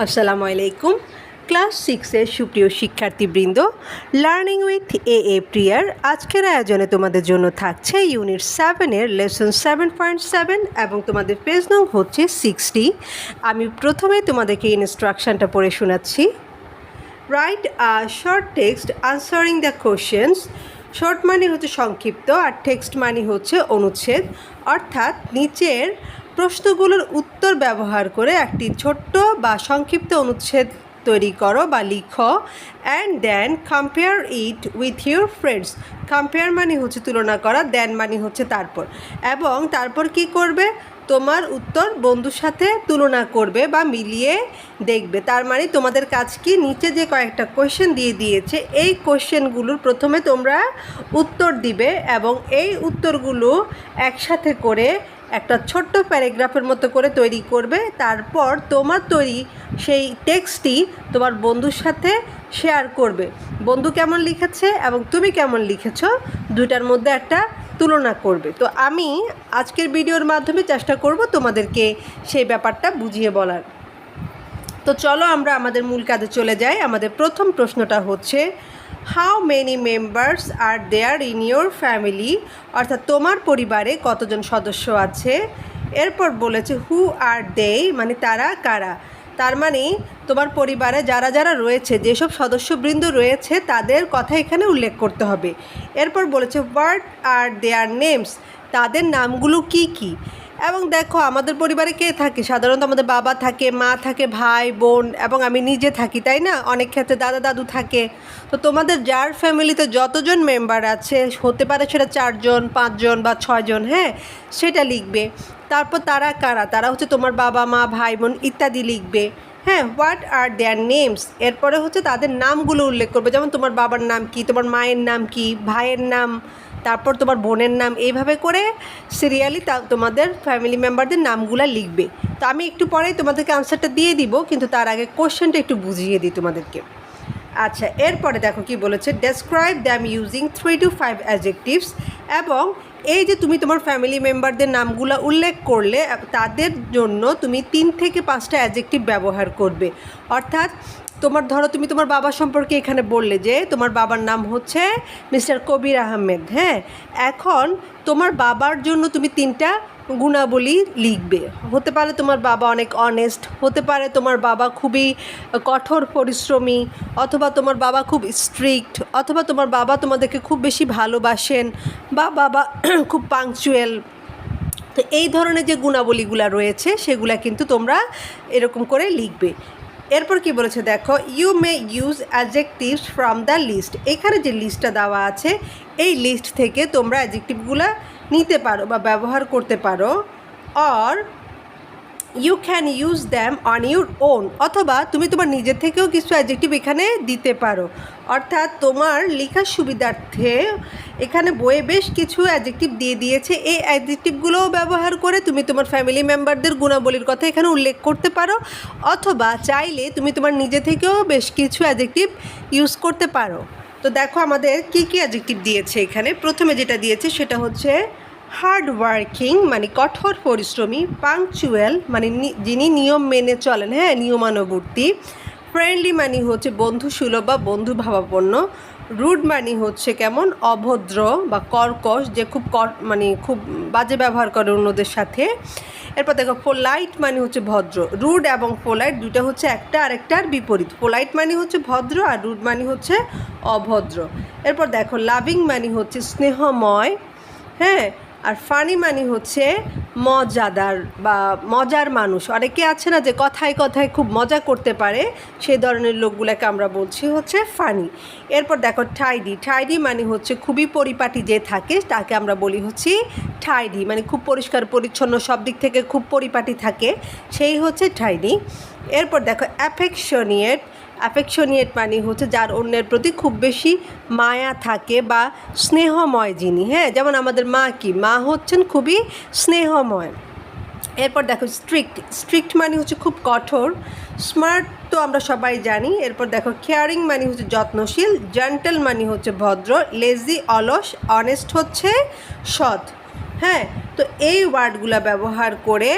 আসসালামু আলাইকুম। ক্লাস 6-এর সুপ্রিয় শিক্ষার্থীবৃন্দ, লার্নিং উইথ এ প্রিয়ার আজকের আয়োজনে তোমাদের জন্য থাকছে ইউনিট 7-এর লেসন 7.7 এবং তোমাদের পেজ নং হচ্ছে 60। আমি প্রথমে তোমাদেরকে ইনস্ট্রাকশনটা পড়ে শোনাচ্ছি। Write a short text answering the questions. Short মানে হচ্ছে সংক্ষিপ্ত, আর টেক্সট মানে হচ্ছে অনুচ্ছেদ, অর্থাৎ নিচের প্রশ্নগুলোর উত্তর ব্যবহার করে একটি ছোট্ট বা সংক্ষিপ্ত অনুচ্ছেদ তৈরি করো বা লিখো। And then compare it with your friends. Compare মানে হচ্ছে তুলনা করা, দেন মানে হচ্ছে তারপর, এবং তারপর কি করবে, তোমার উত্তর বন্ধুর সাথে তুলনা করবে বা মিলিয়ে দেখবে। তার মানে তোমাদের কাজ কি, নিচে যে কয়েকটা কোয়েশ্চেন দিয়ে দিয়েছে এই কোয়েশ্চেনগুলোর প্রথমে তোমরা উত্তর দিবে এবং এই উত্তরগুলো একসাথে করে একটা ছোট্ট প্যারাগ্রাফের মতো করে তৈরি করবে। তারপর তোমার তৈরি সেই টেক্সটটি তোমার বন্ধুর সাথে শেয়ার করবে। বন্ধু কেমন লিখেছে এবং তুমি কেমন লিখেছো, দুটার মধ্যে একটা তুলনা করবে। তো আমি আজকের ভিডিওর মাধ্যমে চেষ্টা করব তোমাদেরকে সেই ব্যাপারটা বুঝিয়ে বলার। তো চলো আমরা আমাদের মূল কাজে চলে যাই। আমাদের প্রথম প্রশ্নটা হচ্ছে, how many members are there in your family, অর্থাৎ তোমার পরিবারে কতজন সদস্য আছে। এরপর বলেছে হু আর দে, মানে তারা কারা। তার মানে তোমার পরিবারে যারা যারা রয়েছে, যেসব সদস্যবৃন্দ রয়েছে তাদের কথা এখানে উল্লেখ করতে হবে। এরপর বলেছে হোয়াট আর দেয়ার নেমস, তাদের নামগুলো কি কি। এবং দেখো আমাদের পরিবারে কে থাকে, সাধারণত আমাদের বাবা থাকে, মা থাকে, ভাই বোন এবং আমি নিজে থাকি, তাই না? অনেক ক্ষেত্রে দাদা দাদু থাকে। তো তোমাদের যার ফ্যামিলিতে যতজন মেম্বার আছে, হতে পারে সেটা 4 জন, 5 জন বা 6 জন, হ্যাঁ, সেটা লিখবে। তারপর তারা কারা, তারা হচ্ছে তোমার বাবা মা ভাই বোন ইত্যাদি লিখবে। হ্যাঁ, হোয়াট আর দেয়ার নেমস, এরপরে হচ্ছে তাদের নামগুলো উল্লেখ করবে। যেমন তোমার বাবার নাম কি, তোমার মায়ের নাম কি, ভাইয়ের নাম, তারপর তোমার বোনের নাম, এইভাবে করে সিরিয়ালি তোমাদের ফ্যামিলি মেম্বারদের নামগুলো লিখবে। তো আমি একটু পরেই তোমাদেরকে আনসারটা দিয়ে দিব, কিন্তু তার আগে কোশ্চেনটা একটু বুঝিয়ে দিই তোমাদেরকে। আচ্ছা, এরপরে দেখো কি বলেছে, describe them using 3 to 5 adjectives. এবং এই যে তুমি তোমার ফ্যামিলি মেম্বারদের নামগুলো উল্লেখ করলে, তাদের জন্য তুমি 3 থেকে 5টা অ্যাডজেক্টিভ ব্যবহার করবে। অর্থাৎ তোমার ধরো তুমি তোমার বাবা সম্পর্কে এখানে বললে যে তোমার বাবার নাম হচ্ছে মিস্টার কবির আহমেদ, হ্যাঁ, এখন তোমার বাবার জন্য তুমি 3টা গুণাবলী লিখবে। হতে পারে তোমার বাবা অনেক অনেস্ট, হতে পারে তোমার বাবা খুবই কঠোর পরিশ্রমী, অথবা তোমার বাবা খুব স্ট্রিক্ট, অথবা তোমার বাবা তোমাদেরকে খুব বেশি ভালোবাসেন, বা বাবা খুব পাংচুয়াল। তো এই ধরনের যে গুণাবলীগুলো রয়েছে সেগুলা কিন্তু তোমরা এরকম করে লিখবে। এরপর কি বলেছে দেখো, you may use adjectives from the list. এখানে যে লিস্টটা দেওয়া আছে এই লিস্ট থেকে তোমরা অ্যাডজেক্টিভগুলো নিতে পারো বা ব্যবহার করতে পারো। Or you can use them on your own, অথবা তুমি তোমার নিজের থেকেও কিছু অ্যাডজেক্টিভ এখানে দিতে পারো। অর্থাৎ তোমার লেখার সুবিধার্থে এখানে বইয়ে বেশ কিছু অ্যাডজেক্টিভ দিয়ে দিয়েছে। এই অ্যাডজেক্টিভগুলোও ব্যবহার করে তুমি তোমার ফ্যামিলি মেম্বারদের গুণাবলীর কথা এখানে উল্লেখ করতে পারো, অথবা চাইলে তুমি তোমার নিজে থেকেও বেশ কিছু অ্যাডজেক্টিভ ইউজ করতে পারো। তো দেখো আমাদের কী কী অ্যাডজেক্টিভ দিয়েছে এখানে। প্রথমে যেটা দিয়েছে সেটা হচ্ছে হার্ড ওয়ার্কিং, মানে কঠোর পরিশ্রমী। পাংচুয়াল, মানে যিনি নিয়ম মেনে চলেন, হ্যাঁ, নিয়মানুবর্তী। ফ্রেন্ডলি মানে হচ্ছে বন্ধুসুলভ বা বন্ধু ভাবাপন্ন। রুড মানে হচ্ছে কেমন, অভদ্র বা কর্কশ, যে খুব মানে খুব বাজে ব্যবহার করে অন্যদের সাথে। এরপর দেখো পোলাইট মানে হচ্ছে ভদ্র। রুড এবং পোলাইট দুটো হচ্ছে একটা আরেকটার বিপরীত। পোলাইট মানে হচ্ছে ভদ্র আর রুড মানে হচ্ছে অভদ্র। এরপর দেখো লাভিং মানে হচ্ছে স্নেহময়, হ্যাঁ, আর ফানি মানে হচ্ছে মজাদার বা মজার মানুষ। অনেকে আছে না যে কথায় কথায় খুব মজা করতে পারে, সেই ধরনের লোকগুলোকে আমরা বলছি হচ্ছে ফানি। এরপর দেখো টাইডি। টাইডি মানে হচ্ছে খুবই পরিপাটি যে থাকে তাকে আমরা বলি হচ্ছে টাইডি, মানে খুব পরিষ্কার পরিচ্ছন্ন, সব দিক থেকে খুব পরিপাটি থাকে, সেই হচ্ছে টাইডি। এরপর দেখো অ্যাফেকশনিয়েট। অ্যাফেকশনিয়েট মানে হচ্ছে যার অন্যের প্রতি খুব বেশি মায়া থাকে বা স্নেহময় যিনি, হ্যাঁ, যেমন আমাদের মা কি, মা হচ্ছেন খুবই স্নেহময়। এরপর দেখো স্ট্রিক্ট। স্ট্রিক্ট মানে হচ্ছে খুব কঠোর। স্মার্ট তো আমরা সবাই জানি। এরপর দেখো কেয়ারিং মানে হচ্ছে যত্নশীল। জেন্টল মানে হচ্ছে ভদ্র। লেজি অলস। অনেস্ট হচ্ছে সৎ। হ্যাঁ, তো এই ওয়ার্ডগুলো ব্যবহার করে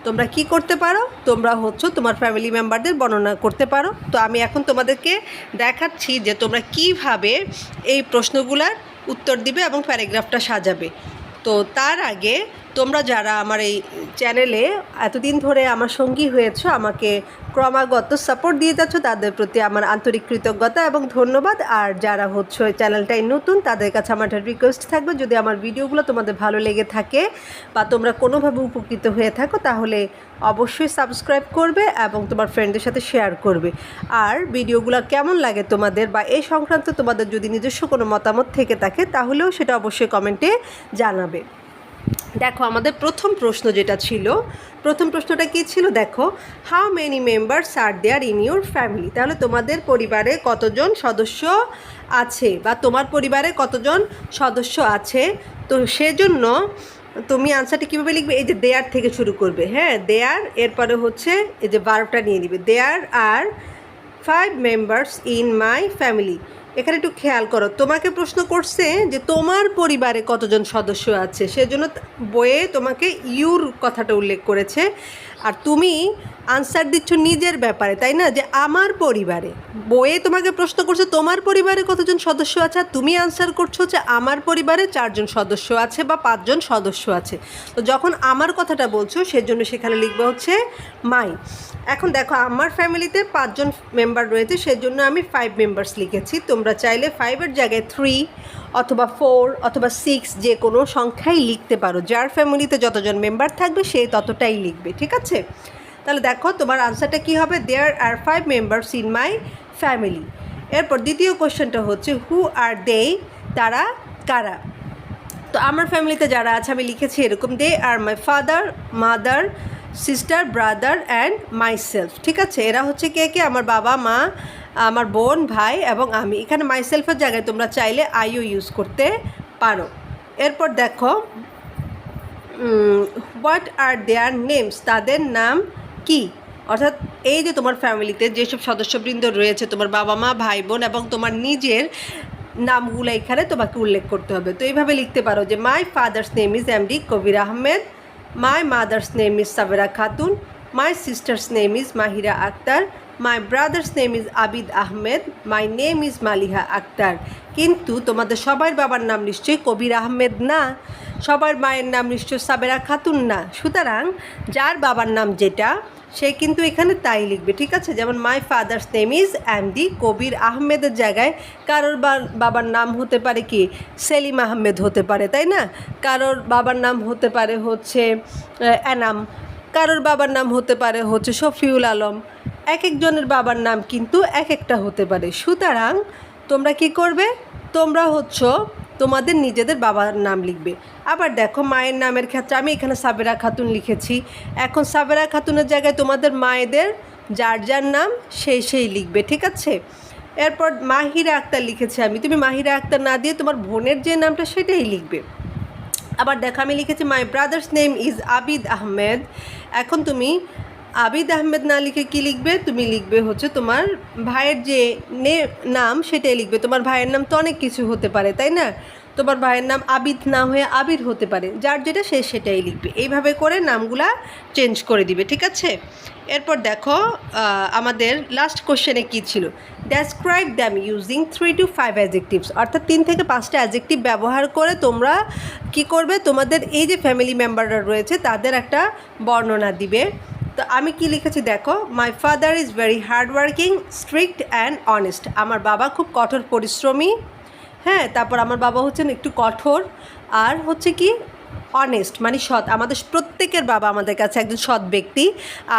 তোমরা কি করতে পারো, তোমরা হচ্ছে তোমার ফ্যামিলি মেম্বারদের বর্ণনা করতে পারো। তো আমি এখন তোমাদেরকে দেখাচ্ছি যে তোমরা কিভাবে এই প্রশ্নগুলার উত্তর দিবে এবং প্যারাগ্রাফটা সাজাবে। তো তার আগে তোমরা যারা আমার এই চ্যানেলে এতদিন ধরে আমার সঙ্গী হয়েছো, আমাকে ক্রমাগত সাপোর্ট দিয়ে যাচ্ছ, তাদের প্রতি আমার আন্তরিক কৃতজ্ঞতা এবং ধন্যবাদ। আর যারা হচ্ছে ওই চ্যানেলটাই নতুন, তাদের কাছে আমার একটা রিকোয়েস্ট থাকবে, যদি আমার ভিডিওগুলো তোমাদের ভালো লেগে থাকে বা তোমরা কোনোভাবে উপকৃত হয়ে থাকো, তাহলে অবশ্যই সাবস্ক্রাইব করবে এবং তোমার ফ্রেন্ডদের সাথে শেয়ার করবে। আর ভিডিওগুলো কেমন লাগে তোমাদের বা এই সংক্রান্ত তোমাদের যদি নিজস্ব কোনো মতামত থেকে থাকে, তাহলেও সেটা অবশ্যই কমেন্টে জানাবে। দেখো আমাদের প্রথম প্রশ্ন যেটা ছিল, প্রথম প্রশ্নটা কী ছিল দেখো, how many members are there in your family. তাহলে তোমাদের পরিবারে কতজন সদস্য আছে বা তোমার পরিবারে কতজন সদস্য আছে। তো সেজন্য তুমি আনসারটা কীভাবে লিখবে, এই যে দেয়ার থেকে শুরু করবে। হ্যাঁ, দেয়ার, এরপরে হচ্ছে এই যে ভার্বটা নিয়ে নিবে, দেয়ার are 5 members in my family. এখানে একটু খেয়াল করো, তোমাকে প্রশ্ন করছে যে তোমার পরিবারে কতজন সদস্য আছে, সেজন্য বইয়ে তোমাকে ইউর কথাটা উল্লেখ করেছে। আর তুমি আনসার দিচ্ছ নিজের ব্যাপারে, তাই না, যে আমার পরিবারে। বইয়ে তোমাকে প্রশ্ন করছে তোমার পরিবারে কতজন সদস্য আছে, আর তুমি আনসার করছো যে আমার পরিবারে 4 জন সদস্য আছে বা 5 জন সদস্য আছে। তো যখন আমার কথাটা বলছো, সেজন্য সেখানে লিখবে হচ্ছে মাই। এখন দেখো আমার ফ্যামিলিতে 5 জন মেম্বার রয়েছে, সেজন্য আমি 5 মেম্বার্স লিখেছি। তোমরা চাইলে 5-এর জায়গায় 3 অথবা 4 অথবা 6 যে কোনো সংখ্যাই লিখতে পারো। যার ফ্যামিলিতে যতজন মেম্বার থাকবে সে ততটাই লিখবে, ঠিক আছে। তাহলে দেখো তোমার আনসারটা কী হবে, দেয়ার are 5 members in my family. এরপর দ্বিতীয় কোশ্চেনটা হচ্ছে হু আর দে, তারা কারা। তো আমার ফ্যামিলিতে যারা আছে আমি লিখেছি এরকম, they are my father, mother, sister, brother and myself. ঠিক আছে, এরা হচ্ছে কে কে, আমার বাবা, মা, আমার বোন, ভাই এবং আমি। এখানে মাইসেলফের জায়গায় তোমরা চাইলে আইও ইউজ করতে পারো। এরপর দেখো হোয়াট আর দেয়ার নেমস, তাদের নাম কি। অর্থাৎ এই যে তোমার ফ্যামিলিতে যেসব সদস্যবৃন্দ রয়েছে, তোমার বাবা মা, ভাই বোন এবং তোমার নিজের নামগুলো এখানে তোমাকে উল্লেখ করতে হবে। তো এইভাবে লিখতে পারো যে my father's name is MD Kabir Ahmed, my mother's name is Sabera Khatun, my sister's name is Mahira Akter, my brother's name is Abid Ahmed, my name is Maliha Akter. কিন্তু তোমাদের সবার বাবার নাম নিশ্চয়ই কবির আহমেদ না, সবার মায়ের নাম নিশ্চয়ই সাবেরা খাতুন না। সুতরাং যার বাবার নাম যেটা, সে কিন্তু এখানে তাই লিখবে, ঠিক আছে। যেমন my father's name is MD Kabir আহমেদের জায়গায় কারোর বাবার নাম হতে পারে কি সেলিম আহমেদ হতে পারে, তাই না। কারোর বাবার নাম হতে পারে হচ্ছে এনাম, কারোর বাবার নাম হতে পারে হচ্ছে শফিউল আলম। এক একজনের বাবার নাম কিন্তু এক একটা হতে পারে। সুতরাং তোমরা কি করবে, তোমরা হচ্ছে তোমাদের নিজেদের বাবার নাম লিখবে। আবার দেখো মায়ের নামের ক্ষেত্রে আমি এখানে সাবেরা খাতুন লিখেছি। এখন সাবেরা খাতুনের জায়গায় তোমাদের মায়েদের যার যার নাম সেই লিখবে, ঠিক আছে। এরপর মাহিরা আক্তার লিখেছি আমি, তুমি মাহিরা আক্তার না দিয়ে তোমার বোনের যে নামটা সেটাই লিখবে। আবার দেখো আমি লিখেছি my brother's name is Abid Ahmed. এখন তুমি আবিদ আহমেদ না লিখে কি লিখবে, তুমি লিখবে হচ্ছে তোমার ভাইয়ের যে নাম সেটাই লিখবে। তোমার ভাইয়ের নাম তো অনেক কিছু হতে পারে, তাই না। তোমার ভাইয়ের নাম আবিদ না হয়ে আবির হতে পারে, যার যেটা সে সেটাই লিখবে। এইভাবে করে নামগুলা চেঞ্জ করে দিবে, ঠিক আছে। এরপর দেখো আমাদের লাস্ট কোশ্চেনে কী ছিল, describe them using 3 to 5 adjectives. অর্থাৎ 3 থেকে 5টা অ্যাডজেক্টিভ ব্যবহার করে তোমরা কি করবে, তোমাদের এই যে ফ্যামিলি মেম্বাররা রয়েছে তাদের একটা বর্ণনা দিবে। তো আমি কি লিখেছি দেখো, my father is very hard working, strict and honest. আমার বাবা খুব কঠোর পরিশ্রমী, হ্যাঁ। তারপর আমার বাবা হচ্ছেন একটু কঠোর আর হচ্ছে কি অনেস্ট, মানে সৎ। আমাদের প্রত্যেকের বাবা আমাদের কাছে একজন সৎ ব্যক্তি।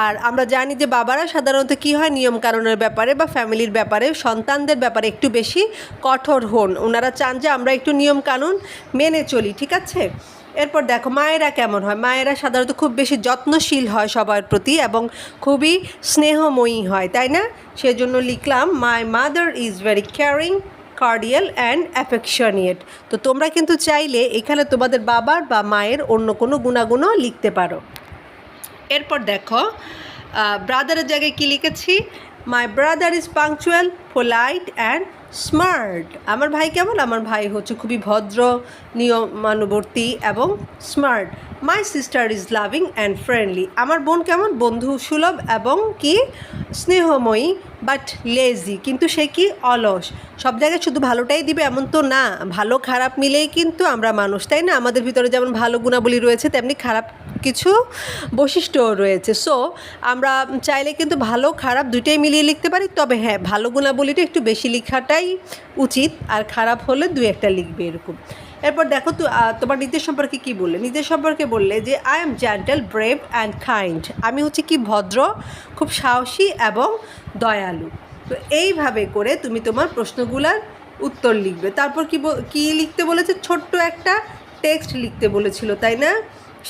আর আমরা জানি যে বাবারা সাধারণত কী হয়, নিয়মকানুনের ব্যাপারে বা ফ্যামিলির ব্যাপারে, সন্তানদের ব্যাপারে একটু বেশি কঠোর হন। ওনারা চান যে আমরা একটু নিয়মকানুন মেনে চলি, ঠিক আছে। এরপর দেখো মায়েরা কেমন হয়, মায়েরা সাধারণত খুব বেশি যত্নশীল হয় সবার প্রতি এবং খুবই স্নেহময়ী হয়, তাই না। সেজন্য লিখলাম my mother is very caring, cordial and affectionate. তো তোমরা কিন্তু চাইলে এখানে তোমাদের বাবার বা মায়ের অন্য কোনো গুণাগুণও লিখতে পারো। এরপর দেখো ব্রাদারের জায়গায় কী লিখেছি, my brother is punctual, polite and smart. আমার ভাই কেমন, আমার ভাই হচ্ছে খুবই ভদ্র, নিয়মানুবর্তী এবং smart. My sister is loving and friendly, আমার বোন কেমন, বন্ধু সুলভ এবং কি স্নেহময়ী, বাট লেজি, কিন্তু সে কি অলস। সব জায়গায় শুধু ভালোটাই দিবে এমন তো না, ভালো খারাপ মিলেই কিন্তু আমরা মানুষ, তাই না? আমাদের ভিতরে যেমন ভালো গুণাবলী রয়েছে তেমনি খারাপ কিছু বৈশিষ্ট্যও রয়েছে। সো আমরা চাইলে কিন্তু ভালো খারাপ দুইটাই মিলিয়ে লিখতে পারি, তবে হ্যাঁ ভালো গুণাবলীটা একটু বেশি লেখাটাই উচিত, আর খারাপ হলে দুই একটা লিখবে এরকম। এরপর দেখো তো তোমার নিজের সম্পর্কে কি বললে, নিজের সম্পর্কে বললে যে I am gentle, brave and kind, আমি হচ্ছে কি ভদ্র, খুব সাহসী এবং দয়ালু। তো এইভাবে করে তুমি তোমার প্রশ্নগুলার উত্তর লিখবে। তারপর কি লিখতে বলেছে, ছোট্ট একটা টেক্সট লিখতে বলেছিল, তাই না?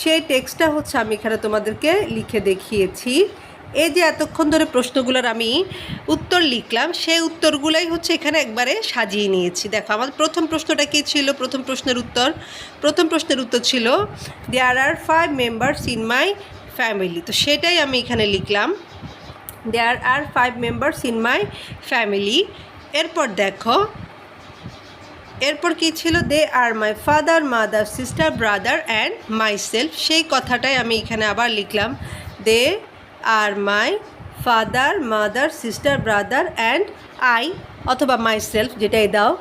সেই টেক্সটটা হচ্ছে আমি এখানে তোমাদেরকে লিখে দেখিয়েছি। এই যে এতক্ষণ ধরে প্রশ্নগুলোর আমি উত্তর লিখলাম, সেই উত্তরগুলাই হচ্ছে এখানে একবারে সাজিয়ে নিয়েছি। দেখো আমার প্রথম প্রশ্নটা কী ছিল, প্রথম প্রশ্নের উত্তর ছিল there are 5 members in my family, তো সেটাই আমি এখানে লিখলাম, there are 5 members in my family. এরপর দেখো এরপর কী ছিল, they are my father, mother, sister, brother and myself, সেই কথাটাই আমি এখানে আবার লিখলাম, they are my father, mother, sister, brother and I, অথবা মাই সেলফ, যেটাই দাও।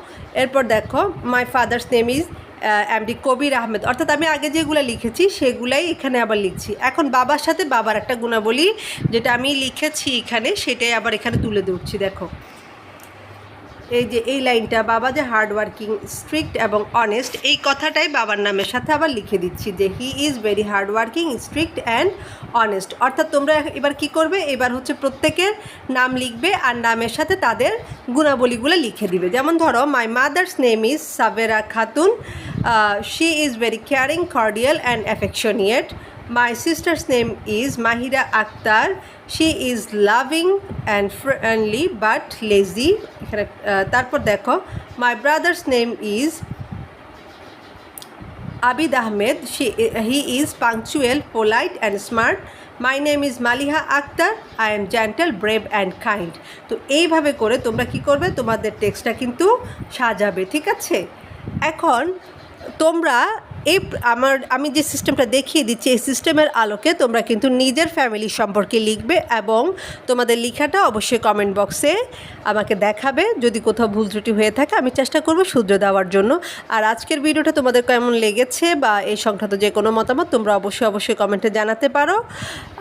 এরপর দেখো my father's name is MD Kabir Ahmed, অর্থাৎ আমি আগে যেগুলো লিখেছি সেগুলাই এখানে আবার লিখছি। এখন বাবার সাথে বাবার একটা গুণাবলী যেটা আমি লিখেছি এখানে, সেটাই আবার এখানে তুলে ধরছি। দেখো এই যে এই লাইনটা, বাবা যে হার্ডওয়ার্কিং, স্ট্রিক্ট এবং অনেস্ট, এই কথাটাই বাবার নামের সাথে আবার লিখে দিচ্ছি যে he is very hardworking, strict and honest. অর্থাৎ তোমরা এবার কি করবে, এবার হচ্ছে প্রত্যেকের নাম লিখবে আর নামের সাথে তাদের গুণাবলীগুলো লিখে দিবে। যেমন ধরো my mother's name is Sabera Khatun, she is very caring, cordial and affectionate. My sister's name is Mahira Akhtar. She is loving and friendly but lazy. তারপর দেখো my brother's name is Abid Ahmed. He is punctual, polite and smart. My name is Maliha Akhtar. I am gentle, brave and kind. তো এইভাবে করে তোমরা কি করবে, তোমাদের টেক্সটটা কিন্তু সাজাবে, ঠিক আছে? এখন তোমরা আমি যে সিস্টেমটা দেখিয়ে দিচ্ছি এই সিস্টেমের আলোকে তোমরা কিন্তু নিজের ফ্যামিলি সম্পর্কে লিখবে এবং তোমাদের লেখাটা অবশ্যই কমেন্ট বক্সে আমাকে দেখাবে। যদি কোথাও ভুল ত্রুটি হয়ে থাকে আমি চেষ্টা করব শুধরে দেওয়ার জন্য। আর আজকের ভিডিওটা তোমাদের কেমন লেগেছে বা এই সংক্রান্ত যে কোনো মতামত তোমরা অবশ্যই কমেন্টে জানাতে পারো।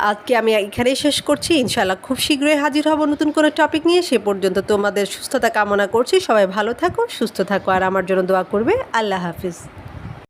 আজকে আমি এখানেই শেষ করছি, ইনশাআল্লাহ খুব শীঘ্রই হাজির হব নতুন কোনো টপিক নিয়ে। সে পর্যন্ত তোমাদের সুস্থতা কামনা করছি। সবাই ভালো থাকো, সুস্থ থাকো আর আমার জন্য দোয়া করবে। আল্লাহ হাফিজ।